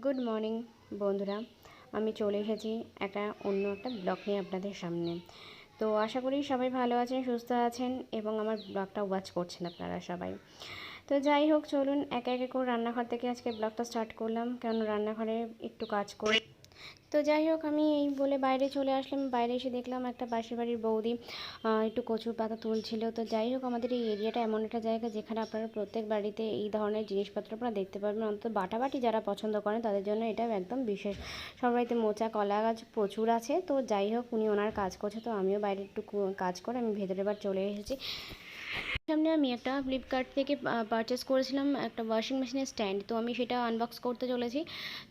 Good morning বন্ধুরা, আমি চলে এসেছি অন্য একটা ব্লগ নিয়ে আপনাদের সামনে। তো আশা করি সবাই ভালো আছেন, সুস্থ আছেন এবং আমার ব্লগটা ওয়াচ করছেন আপনারা সবাই। তো যাই হোক, চলুন একে একে করে রান্নাঘর থেকে আজকে ব্লগটা স্টার্ট করলাম, কারণ রান্নাঘরে একটু কাজ করে। তো যাই হোক, আমি এই বলে বাইরে চলে আসলাম। বাইরে এসে দেখলাম একটা পাশের বাড়ির বৌদি একটু কচুর পাতা তুলছিল। তো যাই হোক, আমাদের এই এরিয়াটা এমন একটা জায়গা যেখানে আপনারা প্রত্যেক বাড়িতে এই ধরনের জিনিসপত্র আপনারা দেখতে পারবেন। অন্তত বাটাবাটি যারা পছন্দ করেন তাদের জন্য এটা একদম বিশেষ। সব বাড়িতে মোচা কলা গাছ প্রচুর আছে। তো যাই হোক, উনি ওনার কাজ করছে, তো আমিও বাইরে একটু কাজ করে আমি ভেতরে বার চলে এসেছি। সামনে আমি একটা ফ্লিপকার্ট থেকে পারচেস করেছিলাম একটা ওয়াশিং মেশিনের স্ট্যান্ড। তো আমি সেটা আনবক্স করতে চলেছি।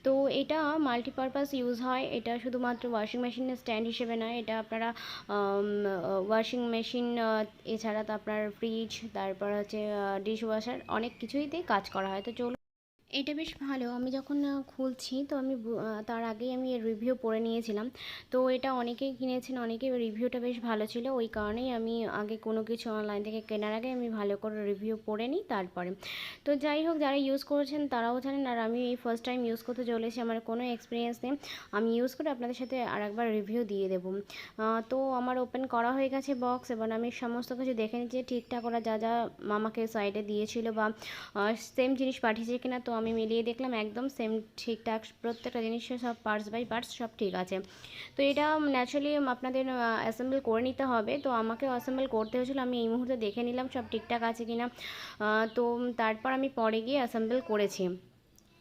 তো এটা মাল্টিপারপাস ইউজ হয়। এটা শুধুমাত্র ওয়াশিং মেশিনের স্ট্যান্ড হিসেবে নয়, এটা আপনারা ওয়াশিং মেশিন এছাড়া তো আপনার ফ্রিজ, তারপর হচ্ছে ডিশ ওয়াশার, অনেক কিছুইতেই কাজ করা হয়। তো চলুন, এটা বেশ ভালো। আমি যখন খুলছি তো আমি তার আগেই আমি এর রিভিউ পড়ে নিয়েছিলাম। তো এটা অনেকেই কিনেছেন, অনেকেই রিভিউটা বেশ ভালো ছিল। ওই কারণেই আমি আগে কোনো কিছু অনলাইন থেকে কেনার আগে আমি ভালো করে রিভিউ পড়ে নিই তারপরে। তো যাই হোক, যারা ইউজ করেছেন তারাও জানেন, আর আমি এই ফার্স্ট টাইম ইউজ করতে চলেছি, আমার কোনো এক্সপিরিয়েন্স নেই। আমি ইউজ করে আপনাদের সাথে আরেকবার রিভিউ দিয়ে দেবো। তো আমার ওপেন করা হয়ে গেছে বক্স, এবার আমি সমস্ত কিছু দেখে নিচ্ছি ঠিকঠাক ওরা যা যা আমাকে সাইডে দিয়েছিল বা সেম জিনিস পাঠিয়েছে কিনা। তো আমি মিলিয়ে দেখলাম একদম সেম ঠিকঠাক, প্রত্যেকটা জিনিসের সব পার্টস বাই পার্টস সব ঠিক আছে। তো এটা ন্যাচারালি আপনাদের অ্যাসেম্বল করে নিতে হবে। তো আমাকেও অ্যাসেম্বল করতে হয়েছিল, আমি এই মুহূর্তে দেখে নিলাম সব ঠিকঠাক আছে কিনা। তো তারপর আমি পরে গিয়ে অ্যাসেম্বল করেছি।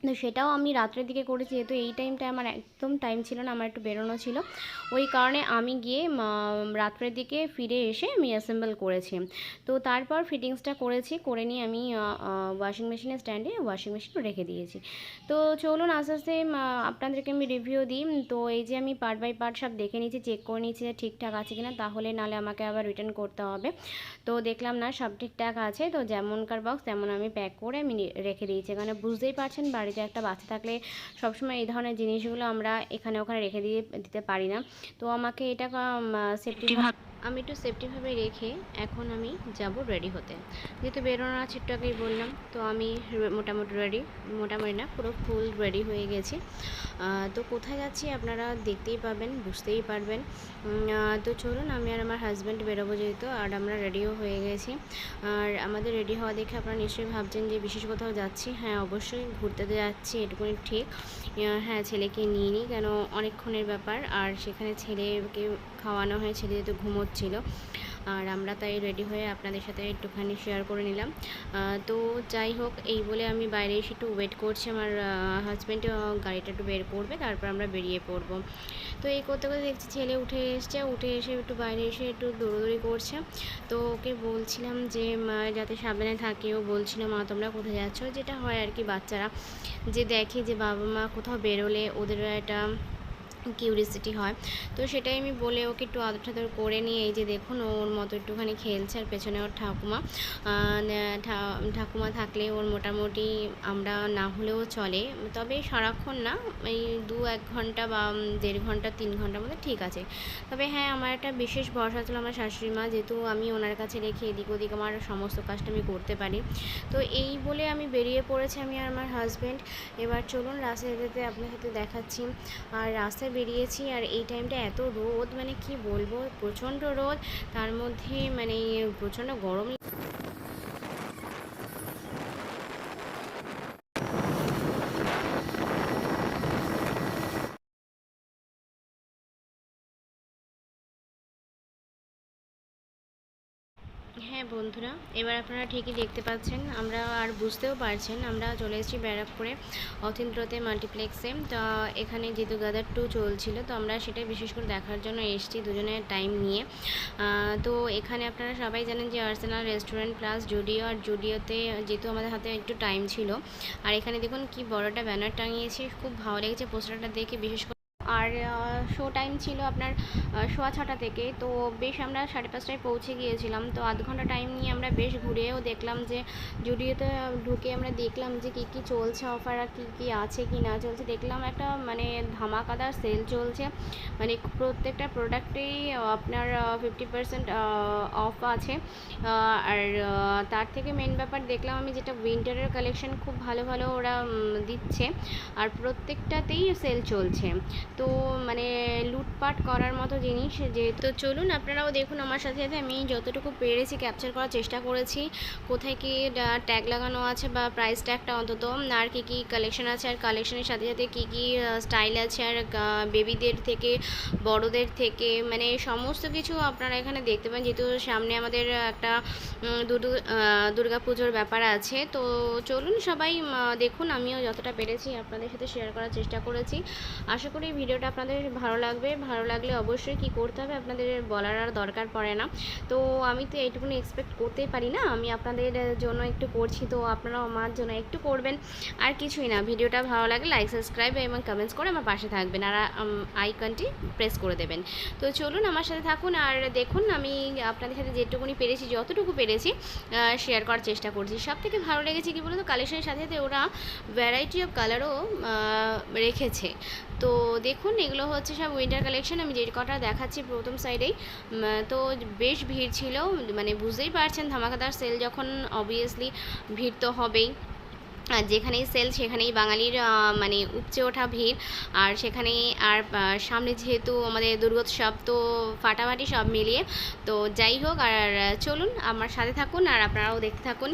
তো সেটাও আমি রাত্রের দিকে করেছি, যেহেতু এই টাইমটায় আমার একদম টাইম ছিল না, আমার একটু বেরোনো ছিল। ওই কারণে আমি গিয়ে রাত্রের দিকে ফিরে এসে আমি অ্যাসেম্বল করেছি। তো তারপর ফিটিংসটা করেছি, করে নিয়ে আমি ওয়াশিং মেশিনের স্ট্যান্ডে ওয়াশিং মেশিন রেখে দিয়েছি। তো চলুন আস্তে আস্তে আপনাদেরকে আমি রিভিউ দিই। তো এই যে আমি পার্ট বাই পার্ট সব দেখে নিয়েছি, চেক করে নিয়েছি যে ঠিকঠাক আছে কিনা, তাহলে নাহলে আমাকে আবার রিটার্ন করতে হবে। তো দেখলাম না, সব ঠিকঠাক আছে। তো যেমনকার বক্স তেমন আমি প্যাক করে আমি রেখে দিয়েছি। এখানে বুঝতেই পারছেন, বাড়িতে একটা বাচ্চা থাকলে সবসময় এই ধরনের জিনিসগুলো আমরা এখানে ওখানে রেখে দিতে পারি না। তো আমাকে এটা সেফটি, আমি একটু সেফটিভাবে রেখে এখন আমি যাব রেডি হতে। যেহেতু বেরোনো আছে, একটু আগেই বললাম, তো আমি মোটামুটি রেডি, মোটামুটি না পুরো ফুল রেডি হয়ে গেছি। তো কোথায় যাচ্ছি আপনারা দেখতেই পাবেন, বুঝতেই পারবেন। তো চলুন, আমি আর আমার হাজব্যান্ড বেরোবো যেহেতু, আর আমরা রেডিও হয়ে গেছি। আর আমাদের রেডি হওয়া দেখে আপনারা নিশ্চয়ই ভাবছেন যে বিশেষ কোথাও যাচ্ছি। হ্যাঁ, অবশ্যই ঘুরতে তো যাচ্ছি, এটুকুনি ঠিক। হ্যাঁ, ছেলেকে নিয়ে নিই, কেন অনেকক্ষণের ব্যাপার, আর সেখানে ছেলেকে খাওয়ানো হয়, ছেলে যেহেতু ঘুমোচ্ছিল। আর আমরা তাই রেডি হয়ে আপনাদের সাথে একটুখানি শেয়ার করে নিলাম। তো যাই হোক, এই বলে আমি বাইরে এসে একটু ওয়েট করছি, আমার হাজব্যান্ড গাড়িটা একটু বের করবে, তারপর আমরা বেরিয়ে পড়বো। তো এই করতে করতে দেখছি ছেলে উঠে এসছে, উঠে এসে একটু বাইরে এসে একটু দৌড়োদৌড়ি করছে। তো ওকে বলছিলাম যে যাতে সাবধানে থাকে। ও বলছিল, মা তোমরা কোথায় যাচ্ছ, যেটা হয় আর কি, বাচ্চারা যে দেখে যে বাবা মা কোথাও বেরোলে ওদেরও একটা কিউরিসিটি হয়। তো সেটাই আমি বলে ওকে একটু আদর টাদর করে নিয়ে, এই যে দেখুন ওর মতো একটুখানি খেলছে, আর পেছনে ওর ঠাকুমা থাকলে ওর মোটামুটি আমরা না হলেও চলে, তবে সারাক্ষণ না, এই 2-1 ঘন্টা বা 1.5 ঘন্টা 3 ঘন্টার মধ্যে ঠিক আছে। তবে হ্যাঁ, আমার একটা বিশেষ ভরসা ছিল আমার শাশুড়ি মা, যেহেতু আমি ওনার কাছে রেখে এদিক ওদিক আমার সমস্ত কাজটা আমি করতে পারি। তো এই বলে আমি বেরিয়ে পড়েছি, আমি আর আমার হাজব্যান্ড। এবার চলুন রাস্তায় যেতে আপনার সাথে দেখাচ্ছি। আর রাস্তায় বেরিয়েছি, আর এই টাইমটা এত রোদ, মানে কি বলবো, প্রচণ্ড রোদ, তার মধ্যে মানে প্রচণ্ড গরম। হ্যাঁ বন্ধুরা, এবার আপনারা ঠিকই দেখতে পাচ্ছেন, আমরা আর বুঝতেও পারছেন, আমরা চলে এসেছি ব্যারাকপুরে অথিন্দ্রতে মাল্টিপ্লেক্সে। তো এখানে যেহেতু গাদার 2 চলছিল, তো আমরা সেটাই বিশেষ করে দেখার জন্য এসেছি দুজনের টাইম নিয়ে। তো এখানে আপনারা সবাই জানেন যে আর্সেনাল রেস্টুরেন্ট প্লাস জুডিও, আর জুডিওতে যেহেতু আমাদের হাতে একটু টাইম ছিল। আর এখানে দেখুন কি বড় একটা ব্যানার টাঙিয়েছে, খুব ভালো লেগেছে পোস্টারটা দেখে, বিশেষ করে আর শো টাইম ছিল আপনার 6:15 থেকে। তো বেশ আমরা 5:30টায় পৌঁছে গিয়েছিলাম। তো আধ ঘন্টা টাইম নিয়ে আমরা বেশ ঘুরেও দেখলাম, যে জুডিওতে ঢুকে আমরা দেখলাম যে কী কী চলছে অফার, আর কী কী আছে কি না চলছে। দেখলাম একটা মানে ধামাকাদার সেল চলছে, মানে প্রত্যেকটা প্রোডাক্টেই আপনার 50% অফ আছে। আর তার থেকে মেন ব্যাপার দেখলাম আমি, যেটা উইন্টারের কালেকশন খুব ভালো ভালো ওরা দিচ্ছে, আর প্রত্যেকটাতেই সেল চলছে। তো মানে লুটপাট করার মতো জিনিস। যে তো চলুন আপনারাও দেখুন আমার সাথে সাথে, আমি যতটুকু পেরেছি ক্যাপচার করার চেষ্টা করেছি, কোথায় কি ট্যাগ লাগানো আছে বা প্রাইস ট্যাগটা অন্তত, আর কী কী কালেকশন আছে, আর কালেকশনের সাথে সাথে কী কী স্টাইল আছে, আর বেবিদের থেকে বড়দের থেকে মানে সমস্ত কিছু আপনারা এখানে দেখতে পান। যেহেতু সামনে আমাদের একটা দুর্গা পুজোর ব্যাপার আছে। তো চলুন সবাই দেখুন, আমিও যতটা পেরেছি আপনাদের সাথে শেয়ার করার চেষ্টা করেছি। আশা করি ভিডিওটা আপনাদের ভালো লাগবে। ভালো লাগলে অবশ্যই কী করতে হবে আপনাদের বলার আর দরকার পড়ে না। তো আমি তো এইটুকুনি এক্সপেক্ট করতেই পারি না, আমি আপনাদের জন্য একটু করছি, তো আপনারাও আমার জন্য একটু করবেন, আর কিছুই না। ভিডিওটা ভালো লাগলে লাইক, সাবস্ক্রাইব এবং কমেন্টস করে আমার পাশে থাকবেন, আর আইকনটি প্রেস করে দেবেন। তো চলুন আমার সাথে থাকুন আর দেখুন, আমি আপনাদের সাথে যেটুকুনি পেরেছি, যতটুকু পেরেছি শেয়ার করার চেষ্টা করছি। সব থেকে ভালো লেগেছে কী বলতো, কালেকশনের সাথে সাথে ওরা ভ্যারাইটি অফ কালারও রেখেছে। তো দেখুন এগুলো হচ্ছে সব উইন্টার কালেকশন, আমি যে কটা দেখাচ্ছি প্রথম সাইডেই। তো বেশ ভিড় ছিল, মানে বুঝতেই পারছেন ধামাকাদার সেল যখন, অবভিয়াসলি ভিড় তো হবেই। আর যেখানেই সেল সেখানেই বাঙালির মানে উপচে ওঠা ভিড়। আর সেখানেই আর সামনে যেহেতু আমাদের দুর্গোৎসব, তো ফাটাফাটি সব মিলিয়ে। তো যাই হোক, আর চলুন আমার সাথে থাকুন আর আপনারাও দেখতে থাকুন।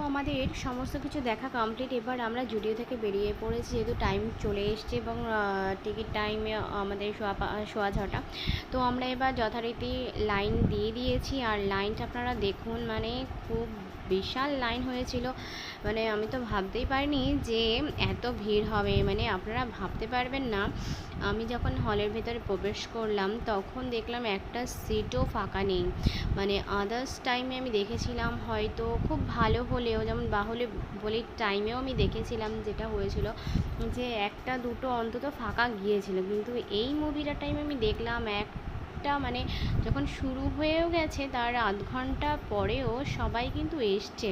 আমাদের সমস্ত কিছু দেখা কমপ্লিট। এবার আমরা জুডিও থেকে বেরিয়ে পড়েছি, যেহেতু টাইম চলে এসছে এবং টিকিট টাইমে আমাদের সোয়া 6টা। তো আমরা এবার যথারীতি লাইন দিয়ে দিয়েছি। আর লাইনটা আপনারা দেখুন, মানে খুব বিশাল লাইন হয়েছিল। মানে আমি তো ভাবতেই পারিনি যে এত ভিড় হবে, মানে আপনারা ভাবতে পারবেন না। আমি যখন হলের ভেতরে প্রবেশ করলাম তখন দেখলাম একটা সিটও ফাঁকা নেই। মানে আদার্স টাইমে আমি দেখেছিলাম হয়তো খুব ভালো হলেও, যেমন বলির টাইমেও আমি দেখেছিলাম যেটা হয়েছিল যে একটা দুটো অন্তত ফাঁকা গিয়েছিল, কিন্তু এই মুভিটার টাইমে আমি দেখলাম একটা, মানে যখন শুরু হয়েও গেছে তার আধ ঘন্টা পরেও সবাই কিন্তু এসছে।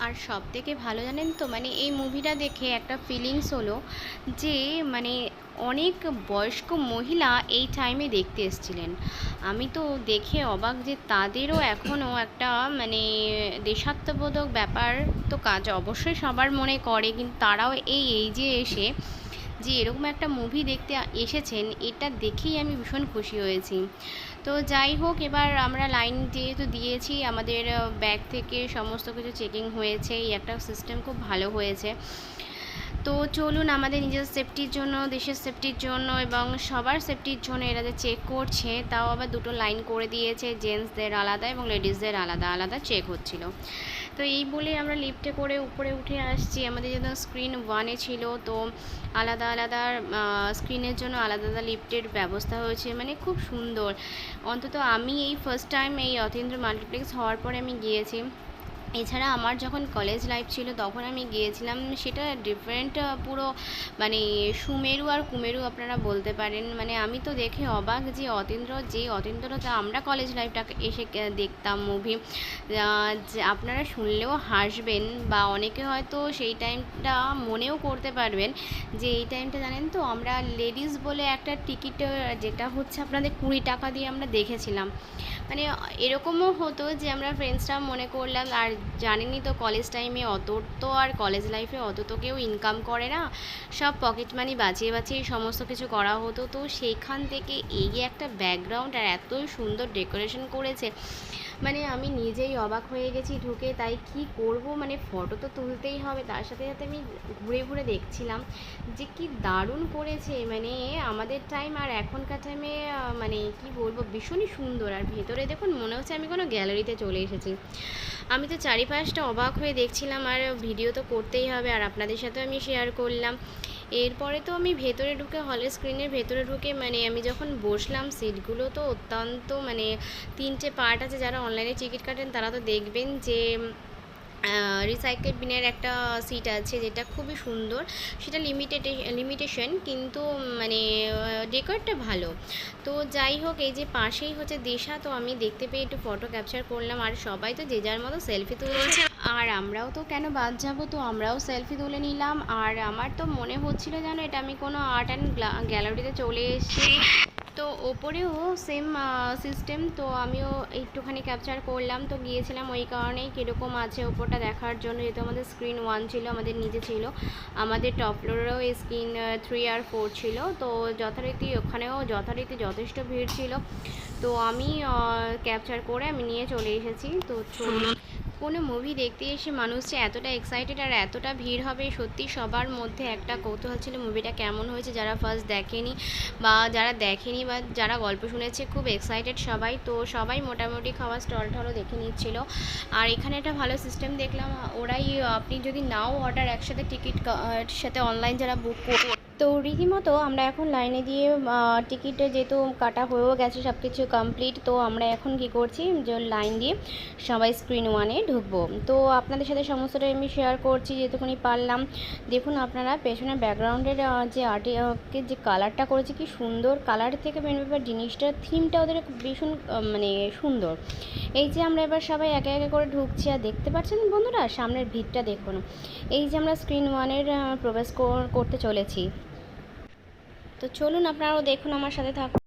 আর সব থেকে ভালো জানেন তো, মানে এই মুভিটা দেখে একটা ফিলিংস হলো যে মানে অনেক বয়স্ক মহিলা এই টাইমে দেখতে এসেছিলেন। আমি তো দেখে অবাক যে তাদেরও এখনও একটা মানে দেশাত্মবোধক ব্যাপার তো কাজ অবশ্যই সবার মনে করে, কিন্তু তারাও এই এইজে এসে যে এরকম একটা মুভি দেখতে এসেছেন, এটা দেখেই আমি ভীষণ খুশি হয়েছি। তো যাই হোক, এবার আমরা লাইন যেহেতু দিয়েছি, আমাদের ব্যাগ থেকে সমস্ত কিছু চেকিং হয়েছে, এই একটা সিস্টেম খুব ভালো হয়েছে। তো চলুন, আমাদের নিজের সেফটির জন্য, দেশের সেফটির জন্য এবং সবার সেফটির জন্য এরা যে চেক করছে, তাও আবার দুটো লাইন করে দিয়েছে, জেন্টসদের আলাদা এবং লেডিসদের আলাদা আলাদা চেক হচ্ছিল। তো এই বলে আমরা লিফটে করে উপরে উঠে আসছি। আমাদের যেহেতু স্ক্রিন 1-এ ছিল, তো আলাদা আলাদা স্ক্রিনের জন্য আলাদা আলাদা লিফটের ব্যবস্থা হয়েছে, মানে খুব সুন্দর। অন্তত আমি এই ফার্স্ট টাইম এই অতীন্দ্র মাল্টিপ্লেক্স হওয়ার পরে আমি গিয়েছি। এছাড়া আমার যখন কলেজ লাইফ ছিল তখন আমি গিয়েছিলাম, সেটা ডিফারেন্ট পুরো, মানে সুমেরু আর কুমেরু আপনারা বলতে পারেন। মানে আমি তো দেখে অবাক যে অতীন্দ্রটা আমরা কলেজ লাইফটাকে এসে দেখতাম মুভি, আপনারা শুনলেও হাসবেন বা অনেকে হয়তো সেই টাইমটা মনেও করতে পারবেন যে এই টাইমটা জানেন তো আমরা লেডিস বলে একটা টিকিট, যেটা হচ্ছে আপনাদের 20 টাকা দিয়ে আমরা দেখেছিলাম। মানে এরকমও হতো যে আমরা ফ্রেন্ডসরা মনে করলাম, আর জানেনই তো কলেজ টাইমে অত তো আর কলেজ লাইফে অত তো কেউ ইনকাম করে না, সব পকেট মানি বাঁচিয়ে বাঁচিয়ে সমস্ত কিছু করা হতো। তো সেইখান থেকে এই একটা ব্যাকগ্রাউন্ড আর এত সুন্দর ডেকোরেশন করেছে, মানে আমি নিজেই অবাক হয়ে গেছি ঢুকে। তাই কি করব, মানে ফটো তো তুলতেই হবে, তার সাথে সাথে আমি ঘুরে ঘুরে দেখছিলাম যে কি দারুণ করেছে। মানে আমাদের টাইম আর এখনকার টাইমে মানে কি বলবো, ভীষণই সুন্দর। আর ভেতরে দেখুন, মনে হচ্ছে আমি কোনো গ্যালারিতে চলে এসেছি। আমি তো চারিপাশটা অবাক হয়ে দেখছিলাম, আর ভিডিও তো করতেই হবে, আর আপনাদের সাথেও আমি শেয়ার করলাম। এরপরে তো আমি ভেতরে ঢুকে, হলের স্ক্রিনের ভেতরে ঢুকে, মানে আমি যখন বসলাম, সিটগুলো তো অত্যন্ত, মানে 3টে পার্ট আছে, যারা অনলাইনে টিকিট কাটেন তারা তো দেখবেন যে রিসাইকেল বিনের একটা সিট আছে যেটা খুবই সুন্দর, সেটা লিমিটেশন, কিন্তু মানে ডেকোরটা ভালো। তো যাই হোক, এই যে পাশেই হচ্ছে দিশা, তো আমি দেখতে পেয়ে একটু ফটো ক্যাপচার করলাম। আর সবাই তো যে যার মতো সেলফি তুলছে, আর আমরাও তো কেন বাদ যাবো, তো আমরাও সেলফি তুলে নিলাম। আর আমার তো মনে হচ্ছিল যেন এটা আমি কোনো আর্ট অ্যান্ড গ্যালারিতে চলে এসেছি। তো ওপরেও সেম সিস্টেম, তো আমিও একটুখানি ক্যাপচার করলাম। তো গিয়েছিলাম ওই কারণেই কীরকম আছে ওপরটা দেখার জন্য, যেহেতু আমাদের স্ক্রিন 1 ছিল, আমাদের নিচে ছিল, আমাদের টপ ফ্লোরেও স্ক্রিন 3 আর 4 ছিল। তো যথারীতি ওখানেও যথেষ্ট ভিড় ছিল। তো আমি ক্যাপচার করে আমি নিয়ে চলে এসেছি। তো কোনো মুভি দেখতে এসে মানুষ যে এতটা এক্সাইটেড আর এতটা ভিড় হবে, সত্যি সবার মধ্যে একটা কৌতূহল ছিল মুভিটা কেমন হয়েছে। যারা ফার্স্ট দেখেনি বা যারা গল্প শুনেছে, খুব এক্সাইটেড সবাই। তো সবাই মোটামুটি খাওয়ার স্টল টলও দেখে নিচ্ছিল। আর এখানে একটা ভালো সিস্টেম দেখলাম, ওরাই আপনি যদি নাও অর্ডার একসাথে টিকিট সাথে অনলাইন যারা বুক তো রীতিমতো আমরা এখন লাইনে দিয়ে টিকিটে যেহেতু কাটা হয়েও গেছে, সব কিছু কমপ্লিট। তো আমরা এখন কি করছি, যে লাইন দিয়ে সবাই স্ক্রিন 1-এ ঢুকবো। তো আপনাদের সাথে সমস্তটাই আমি শেয়ার করছি যেটুকুনি পারলাম। দেখুন আপনারা পেছনের ব্যাকগ্রাউন্ডের যে আর্টের যে কালারটা করেছে, কি সুন্দর কালার থেকে মেন ব্যাপার জিনিসটার থিমটা ওদের ভীষণ মানে সুন্দর। এই যে আমরা এবার সবাই একে একে করে ঢুকছি, আর দেখতে পাচ্ছেন বন্ধুরা সামনের ভিড়টা দেখুন। এই যে আমরা স্ক্রিন 1-এর প্রবেশ করতে চলেছি। তো চলুন আপনারাও দেখুন, আমার সাথে থাকুন।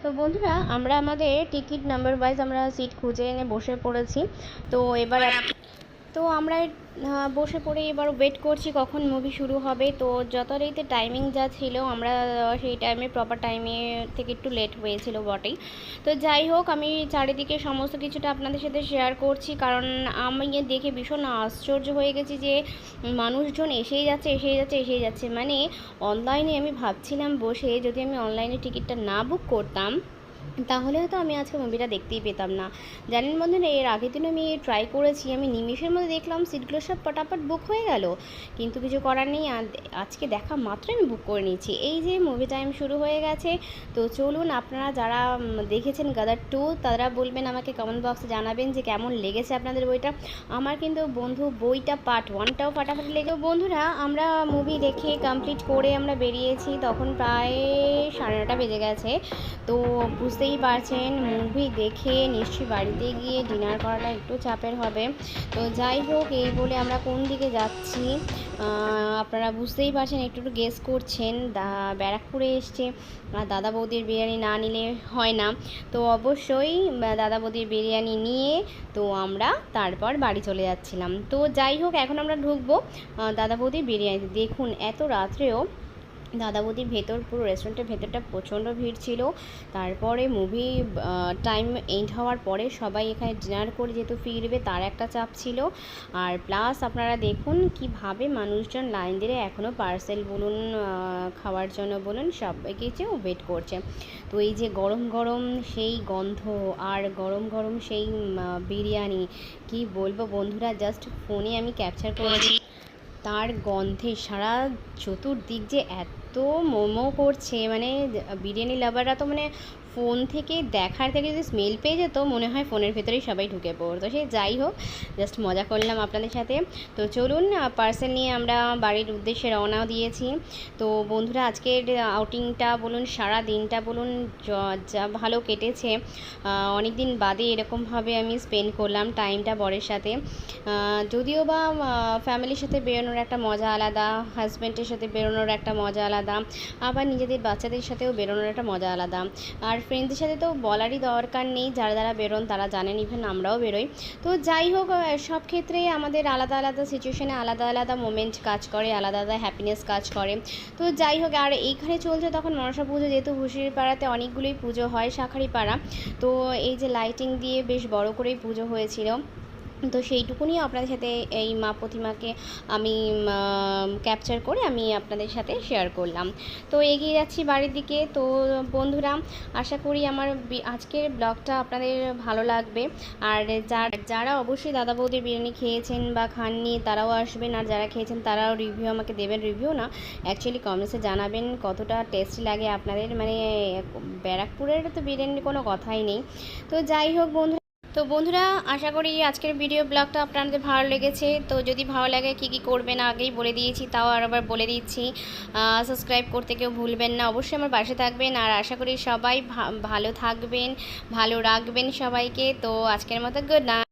তো বন্ধুরা আমরা আমাদের টিকিট নাম্বার ওয়াইজ আমরা সিট খুঁজে এনে বসে পড়েছি। তো এবার তো আমরা বসে পড়ে এবার ওয়েট করছি কখন মুভি শুরু হবে। তো যথারীতি টাইমিং যা ছিল আমরা সেই টাইমে প্রপার টাইমে থেকে একটু লেট হয়েছিল বটেই। তো যাই হোক, আমি চারিদিকে সমস্ত কিছুটা আপনাদের সাথে শেয়ার করছি, কারণ আমি দেখে ভীষণ আশ্চর্য হয়ে গেছি যে মানুষজন এসেই যাচ্ছে এসেই যাচ্ছে এসেই যাচ্ছে। মানে অনলাইনে আমি ভাবছিলাম বসে, যদি আমি অনলাইনে টিকিটটা না বুক করতাম তাহলে হয়তো আমি আজকে মুভিটা দেখতেই পেতাম না। জানেন বন্ধুরা, এর আগের দিন আমি ট্রাই করেছি, আমি নিমেষের মধ্যে দেখলাম সিটগুলো সব পটাপট বুক হয়ে গেল, কিন্তু কিছু করার নেই, আজকে দেখা মাত্র আমি বুক করে নিয়েছি। এই যে মুভি টাইম শুরু হয়ে গেছে। তো চলুন, আপনারা যারা দেখেছেন গাদার 2 তারা বলবেন, আমাকে কমেন্ট বক্সে জানাবেন যে কেমন লেগেছে আপনাদের বইটা। আমার কিন্তু বন্ধু বইটা পার্ট 1টাও ফাটাফাটি লেগে। বন্ধুরা আমরা মুভি দেখে কমপ্লিট করে আমরা বেরিয়েছি, তখন প্রায় 9:30 বেজে গেছে। তো বুঝতেই পারছেন, মুভি দেখে নিশ্চয়ই বাড়িতে গিয়ে ডিনার করাটা একটু চাপের হবে। তো যাই হোক, এই বলে আমরা কোন দিকে যাচ্ছি আপনারা বুঝতেই পারছেন, একটু একটু গেস করছেন। ব্যারাকপুরে এসছে, দাদা বৌদির বিরিয়ানি না নিলে হয় না। তো অবশ্যই দাদা বৌদির বিরিয়ানি নিয়ে তো আমরা তারপর বাড়ি চলে যাচ্ছিলাম। তো যাই হোক, এখন আমরা ঢুকবো দাদা বৌদির বিরিয়ানি। দেখুন এত রাত্রেও দাদা বৌদির ভেতর, পুরো রেস্টুরেন্টের ভেতরটা প্রচণ্ড ভিড় ছিল। তারপরে মুভি টাইম এন্ড হওয়ার পরে সবাই এখানে ডিনার করে যেহেতু ফিরবে তার একটা চাপ ছিল। আর প্লাস আপনারা দেখুন কিভাবে মানুষজন লাইন দিয়ে এখনও পার্সেল বলুন, খাওয়ার জন্য বলুন, সবাই কিছু ওয়েট করছে। তো এই যে গরম গরম সেই গন্ধ আর গরম গরম সেই বিরিয়ানি, কি বলবো বন্ধুরা, জাস্ট ফোনে আমি ক্যাপচার করেছি। তার গন্ধে সারা চতুর্দিক যে এত মোমো করছে, মানে বিরিয়ানি লাভাররা তো মানে ফোন থেকে দেখার থেকে যদি স্মেল পেয়ে যেত, মনে হয় ফোনের ভেতরেই সবাই ঢুকে পড়তো। সে যাই হোক, জাস্ট মজা করলাম আপনাদের সাথে। তো চলুন, পার্সেল নিয়ে আমরা বাড়ির উদ্দেশ্যে রওনা দিয়েছি। তো বন্ধুরা আজকের আউটিংটা বলুন, সারা দিনটা বলুন, যা ভালো কেটেছে। অনেক দিন বাদে এরকমভাবে আমি স্পেন্ড করলাম টাইমটা বরের সাথে। যদিও বা ফ্যামিলির সাথে বেরোনোর একটা মজা আলাদা, হাজব্যান্ডের সাথে বেরোনোর একটা মজা আলাদা, আবার নিজেদের বাচ্চাদের সাথেও বেরোনোর একটা মজা আলাদা। আর ফ্রেন্ডসদের সাথে তো বলারই দরকার নেই, যারা যারা বেরোন তারা জানেন, ইভেন আমরাও বেরোই। তো যাই হোক, সব ক্ষেত্রে আমাদের আলাদা আলাদা সিচুয়েশানে আলাদা আলাদা মোমেন্ট কাজ করে, আলাদা আলাদা হ্যাপিনেস কাজ করে। তো যাই হোক, আর এইখানে চলছে তখন মনসা পুজো, যেহেতু হুঁশির পাড়াতে অনেকগুলোই পুজো হয়, শাঁখারি পাড়া। তো এই যে লাইটিং দিয়ে বেশ বড় করেই পুজো হয়েছিল। তো সেইটুকুনি আপনাদের সাথে এই মা প্রতিমাকে আমি ক্যাপচার করে আমি আপনাদের সাথে শেয়ার করলাম। তো এগিয়ে যাচ্ছি বাড়ির দিকে। তো বন্ধুরা আশা করি আমার আজকের ব্লগটা আপনাদের ভালো লাগবে। আর যারা অবশ্যই দাদা বৌদির বিরিয়ানি খেয়েছেন বা খাননি তারাও আসবেন, আর যারা খেয়েছেন তারাও রিভিউ আমাকে দেবেন, রিভিউ না অ্যাকচুয়ালি কমেন্টসে জানাবেন কতটা টেস্টি লাগে আপনাদের। মানে ব্যারাকপুরের তো বিরিয়ানির কোনো কথাই নেই। তো যাই হোক বন্ধুরা আশা করি আজকের ভিডিও ব্লগটা আপনাদের ভালো লেগেছে। তো যদি ভালো লাগে কী কী করবেন আগেই বলে দিয়েছি, তাও আবার বলে দিচ্ছি, সাবস্ক্রাইব করতে কেউ ভুলবেন না, অবশ্যই আমার পাশে থাকবেন। আর আশা করি সবাই ভালো থাকবেন, ভালো রাখবেন সবাইকে। তো আজকের মতো গুড নাইট।